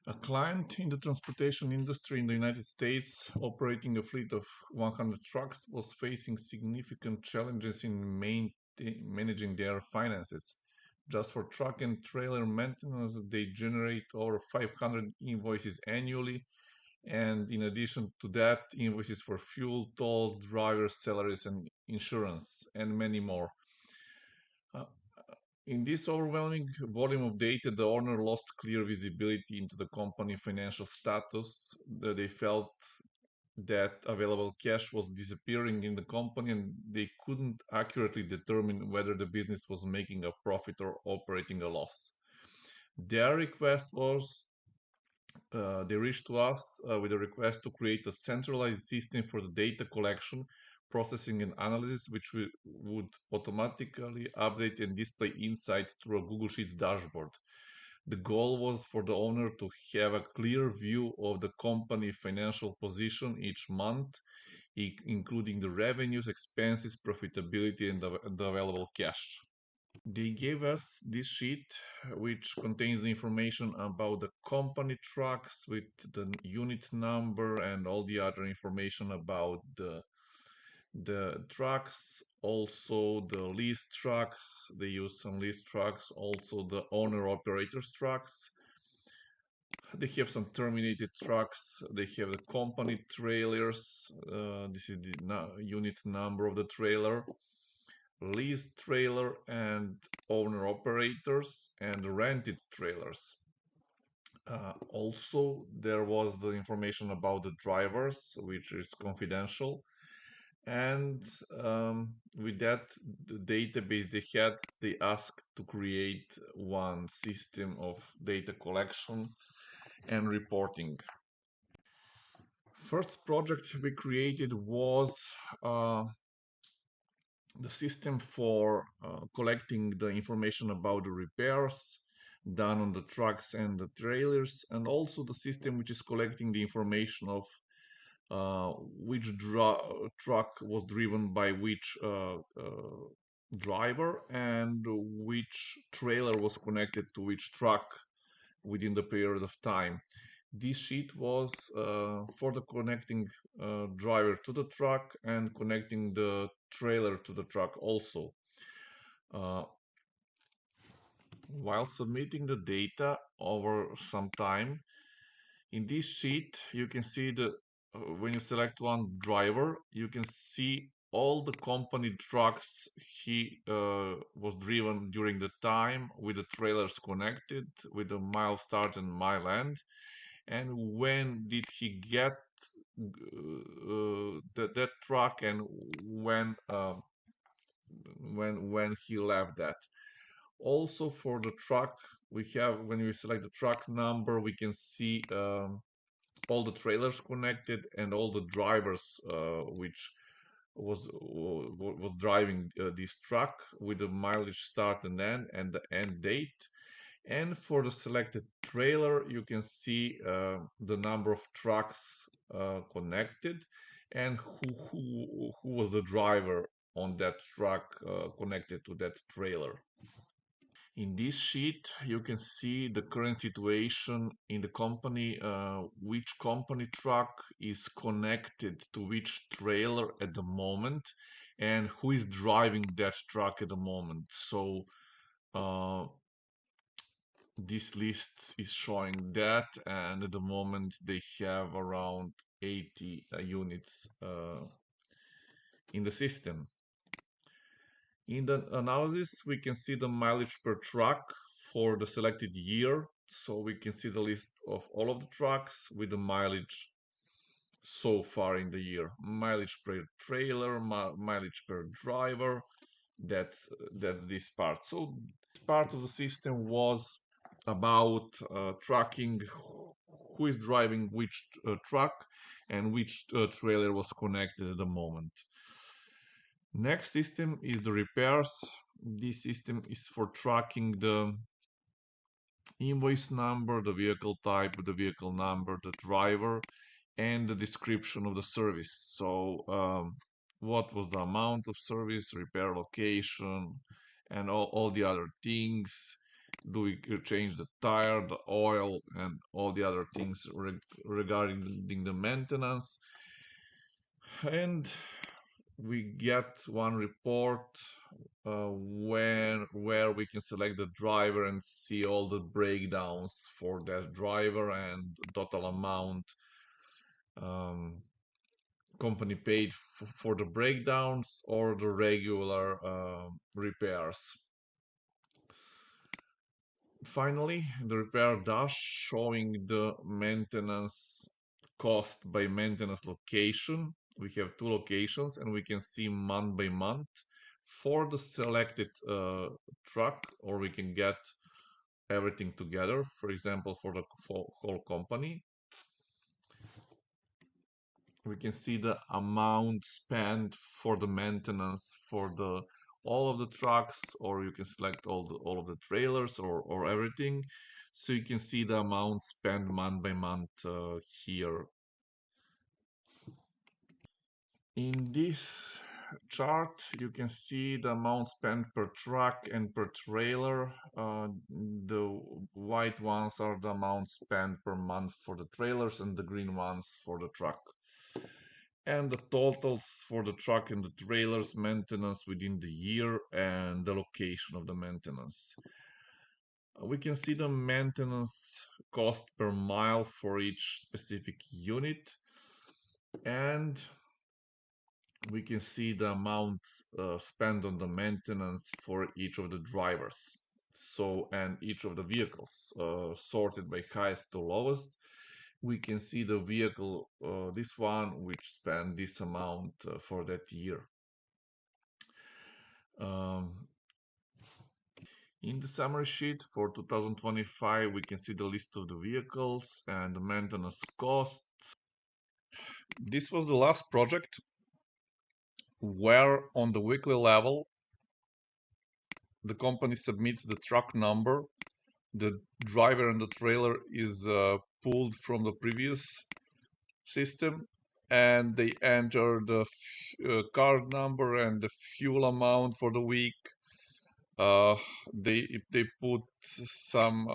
A client in the transportation industry in the United States, operating a fleet of 100 trucks, was facing significant challenges in managing their finances. Just for truck and trailer maintenance, they generate over 500 invoices annually, and in addition to that, invoices for fuel, tolls, drivers, salaries, and insurance, and many more. Uh, in this overwhelming volume of data, the owner lost clear visibility into the company financial status. They felt that available cash was disappearing in the company and they couldn't accurately determine whether the business was making a profit or operating a loss. Their request was they reached to us with a request to create a centralized system for the data collection, processing, and analysis, which would automatically update and display insights through a Google Sheets dashboard. The goal was for the owner to have a clear view of the company financial position each month, including the revenues, expenses, profitability, and the available cash. They gave us this sheet, which contains the information about the company trucks with the unit number and all the other information about the trucks, also the leased trucks. They use some leased trucks, also the owner operators trucks. They have some terminated trucks. They have the company trailers. This is the unit number of the trailer, leased trailer, and owner operators, and rented trailers. Also, there was the information about the drivers, which is confidential. And with that, the database they asked to create one system of data collection and reporting. First project we created was the system for collecting the information about the repairs done on the trucks and the trailers, and also the system which is collecting the information of which truck was driven by which driver and which trailer was connected to which truck within the period of time. This sheet was for the connecting driver to the truck and connecting the trailer to the truck also. Uh, while submitting the data over some time, in this sheet you can see when you select one driver, you can see all the company trucks he was driven during the time with the trailers connected, with the mile start and mile end, and when did he get that truck, and when he left that. Also for the truck, we have, when we select the truck number, we can see all the trailers connected and all the drivers which was driving this truck with the mileage start and end and the end date. And for the selected trailer, you can see the number of trucks connected and who was the driver on that truck connected to that trailer. In this sheet, you can see the current situation in the company, which company truck is connected to which trailer at the moment, and who is driving that truck at the moment. So this list is showing that, and at the moment they have around 80 units in the system. In the analysis, we can see the mileage per truck for the selected year. So we can see the list of all of the trucks with the mileage so far in the year. Mileage per trailer, mileage per driver. That's this part. So this part of the system was about tracking who is driving which truck and which trailer was connected at the moment. Next system is the repairs. This system is for tracking the invoice number, the vehicle type, the vehicle number, the driver, and the description of the service. So what was the amount of service, repair location, and all the other things. do we change the tire, the oil, and all the other things regarding the maintenance. And we get one report where we can select the driver and see all the breakdowns for that driver and total amount um, company paid for the breakdowns or the regular repairs. Finally, the repair dash showing the maintenance cost by maintenance location. We have two locations and we can see month by month for the selected truck, or we can get everything together, for example, for the whole company. We can see the amount spent for the maintenance for the all of the trucks, or you can select all of the trailers or everything, so you can see the amount spent month by month here. In this chart you can see the amount spent per truck and per trailer. The white ones are the amount spent per month for the trailers and the green ones for the truck, and the totals for the truck and the trailers maintenance within the year and the location of the maintenance. We can see the maintenance cost per mile for each specific unit, and we can see the amount spent on the maintenance for each of the drivers. So, and each of the vehicles sorted by highest to lowest. We can see the vehicle, this one, which spent this amount for that year. Um, in the summary sheet for 2025, we can see the list of the vehicles and the maintenance cost. This was the last project where on the weekly level, the company submits the truck number, the driver and the trailer is pulled from the previous system, and they enter the card number and the fuel amount for the week. They put some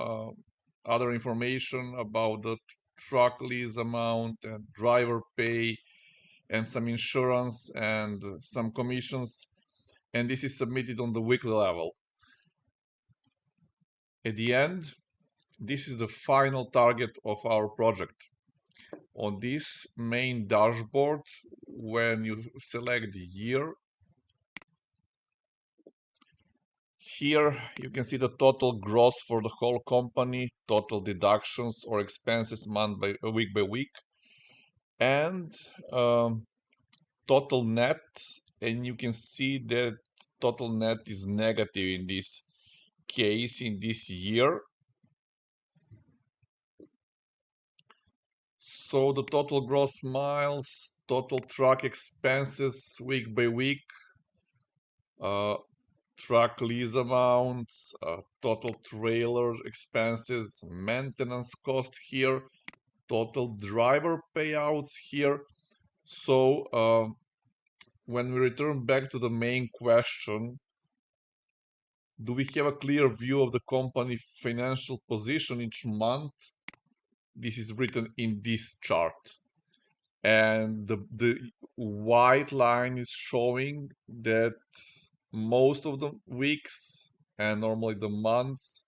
other information about the truck lease amount and driver pay and some insurance and some commissions, and this is submitted on the weekly level. At the end, this is the final target of our project. On this main dashboard, when you select the year, here you can see the total gross for the whole company, total deductions or expenses week by week, and total net. And you can see that total net is negative in this case, in this year. So the total gross miles, total truck expenses week by week, truck lease amounts, total trailer expenses, maintenance cost here, total driver payouts here. So when we return back to the main question, do we have a clear view of the company financial position each month? This is written in this chart. And the white line is showing that most of the weeks and normally the months,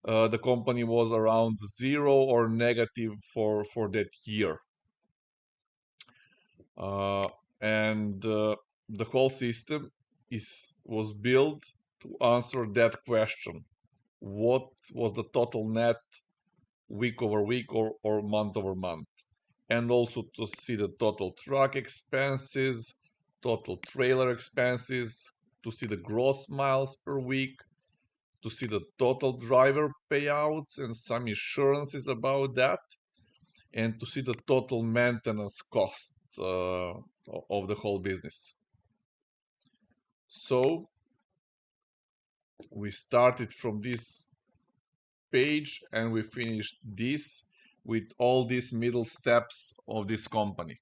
the company was around zero or negative for that year. And the whole system was built to answer that question. What was the total net week over week or month over month? And also to see the total truck expenses, total trailer expenses, to see the gross miles per week, to see the total driver payouts and some insurances about that, and to see the total maintenance cost of the whole business. So we started from this page and we finished this with all these middle steps of this company.